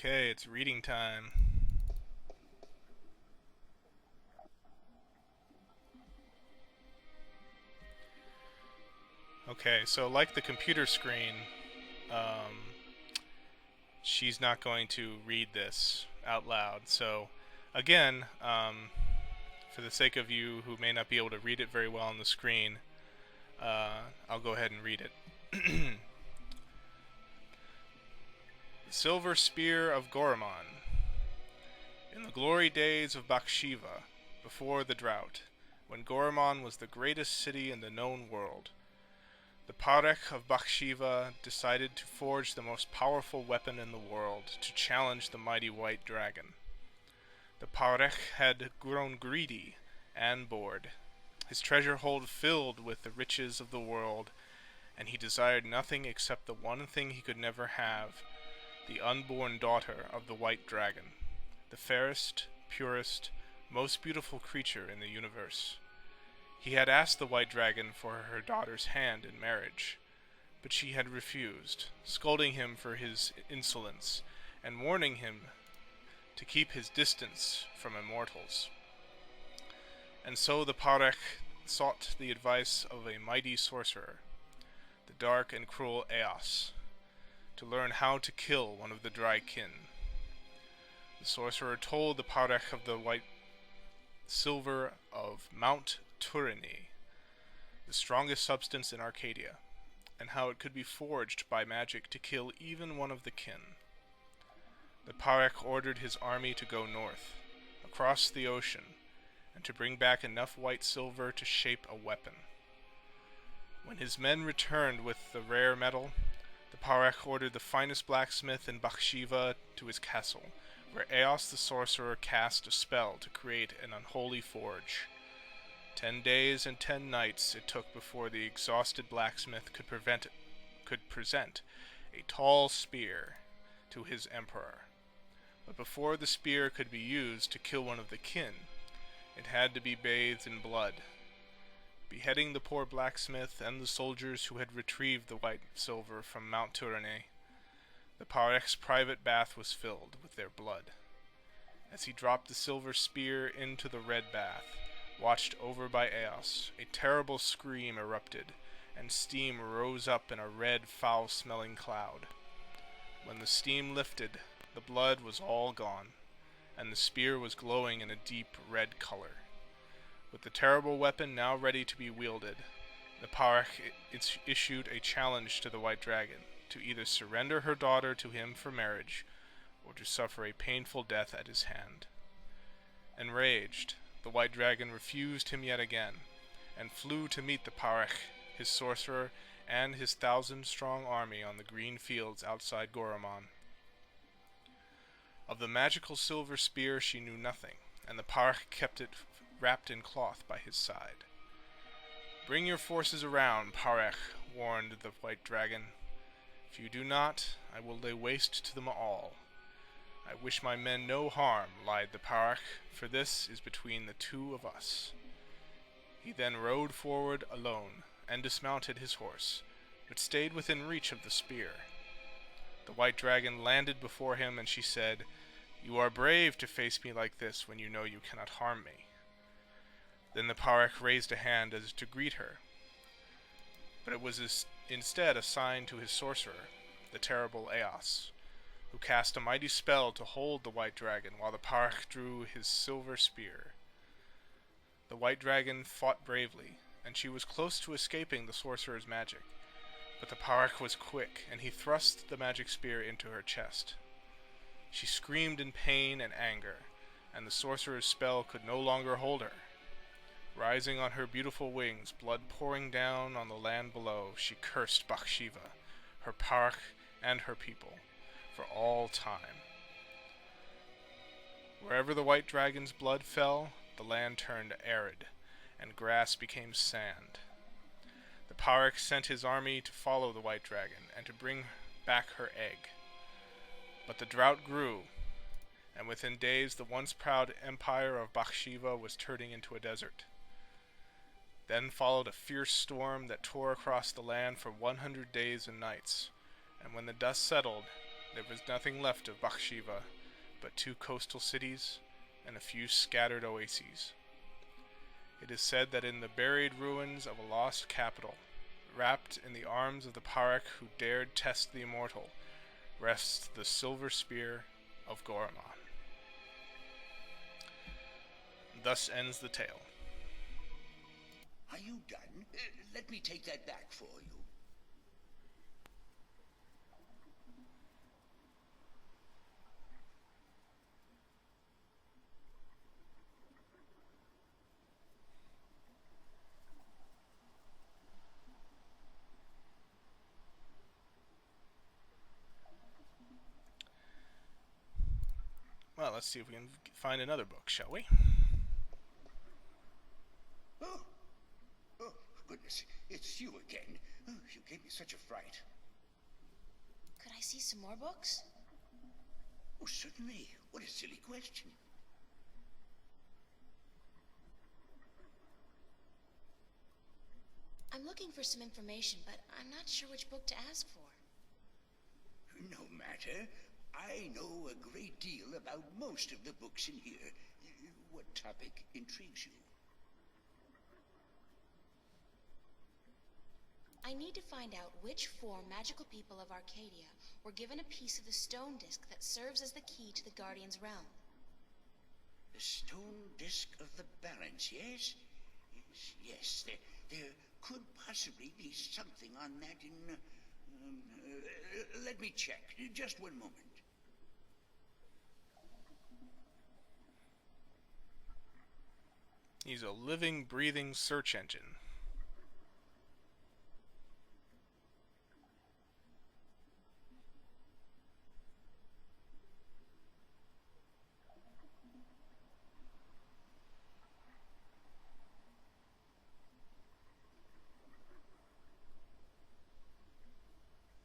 Okay, it's reading time. Okay, so like the computer screen, um, she's not going to read this out loud. So, again, for the sake of you who may not be able to read it very well on the screen, I'll go ahead and read it. The Silver Spear of Gorimon. In the glory days of Bakshiva, before the drought, when Gorimon was the greatest city in the known world, the Parekh of Bakshiva decided to forge the most powerful weapon in the world to challenge the mighty white dragon. The Parekh had grown greedy and bored, his treasure hold filled with the riches of the world, and he desired nothing except the one thing he could never have, the unborn daughter of the white dragon, the fairest, purest, most beautiful creature in the universe. He had asked the white dragon for her daughter's hand in marriage, but she had refused, scolding him for his insolence and warning him to keep his distance from immortals. And so the Parekh sought the advice of a mighty sorcerer, the dark and cruel Eos, to learn how to kill one of the dry kin. The sorcerer told the Parekh of the white silver of Mount Turini, the strongest substance in Arcadia, and how it could be forged by magic to kill even one of the kin. The Parekh ordered his army to go north, across the ocean, and to bring back enough white silver to shape a weapon. When his men returned with the rare metal, the Parekh ordered the finest blacksmith in Bakshiva to his castle, where Eos the sorcerer cast a spell to create an unholy forge. 10 days and 10 nights it took before the exhausted blacksmith could present a tall spear to his emperor. But before the spear could be used to kill one of the kin, it had to be bathed in blood. Beheading the poor blacksmith and the soldiers who had retrieved the white silver from Mount Turini, the Parekh's private bath was filled with their blood. As he dropped the silver spear into the red bath, watched over by Eos, a terrible scream erupted, and steam rose up in a red, foul-smelling cloud. When the steam lifted, the blood was all gone, and the spear was glowing in a deep red color. With the terrible weapon now ready to be wielded, the Parekh issued a challenge to the white dragon to either surrender her daughter to him for marriage, or to suffer a painful death at his hand. Enraged, the white dragon refused him yet again, and flew to meet the Parekh, his sorcerer, and his 1,000-strong army on the green fields outside Gorimon. Of the magical silver spear she knew nothing, and the Parekh kept it wrapped in cloth by his side. "Bring your forces around, Parekh," warned the white dragon. "If you do not, I will lay waste to them all." "I wish my men no harm," lied the Parekh, "for this is between the two of us." He then rode forward alone, and dismounted his horse, but stayed within reach of the spear. The white dragon landed before him, and she said, "You are brave to face me like this when you know you cannot harm me." Then the Parekh raised a hand as to greet her, but it was instead a sign to his sorcerer, the terrible Eos, who cast a mighty spell to hold the white dragon while the Parekh drew his silver spear. The white dragon fought bravely, and she was close to escaping the sorcerer's magic, but the Parekh was quick, and he thrust the magic spear into her chest. She screamed in pain and anger, and the sorcerer's spell could no longer hold her. Rising on her beautiful wings, blood pouring down on the land below, she cursed Bakshiva, her Parekh, and her people, for all time. Wherever the white dragon's blood fell, the land turned arid, and grass became sand. The Parekh sent his army to follow the white dragon, and to bring back her egg. But the drought grew, and within days the once proud empire of Bakshiva was turning into a desert. Then followed a fierce storm that tore across the land for 100 days and nights, and when the dust settled, There was nothing left of Bakshiva but 2 coastal cities and a few scattered oases. It is said that in the buried ruins of a lost capital, wrapped in the arms of the Parak who dared test the immortal, rests the silver spear of Gorimon. Thus ends the tale. Are you done? Let me take that back for you. Well, let's see if we can find another book, shall we? Oh, goodness, it's you again. Oh, you gave me such a fright. Could I see some more books? Oh, certainly. What a silly question. I'm looking for some information, but I'm not sure which book to ask for. No matter. I know a great deal about most of the books in here. What topic intrigues you? I need to find out which 4 magical people of Arcadia were given a piece of the stone disc that serves as the key to the Guardian's realm. The stone disc of the balance, yes? Yes. There could possibly be something on that in... let me check. Just one moment. He's a living, breathing search engine.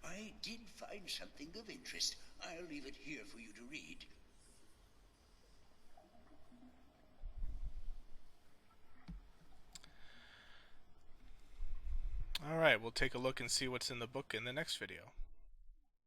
I did find something of interest. I'll leave it here for you to read. Alright, we'll take a look and see what's in the book in the next video.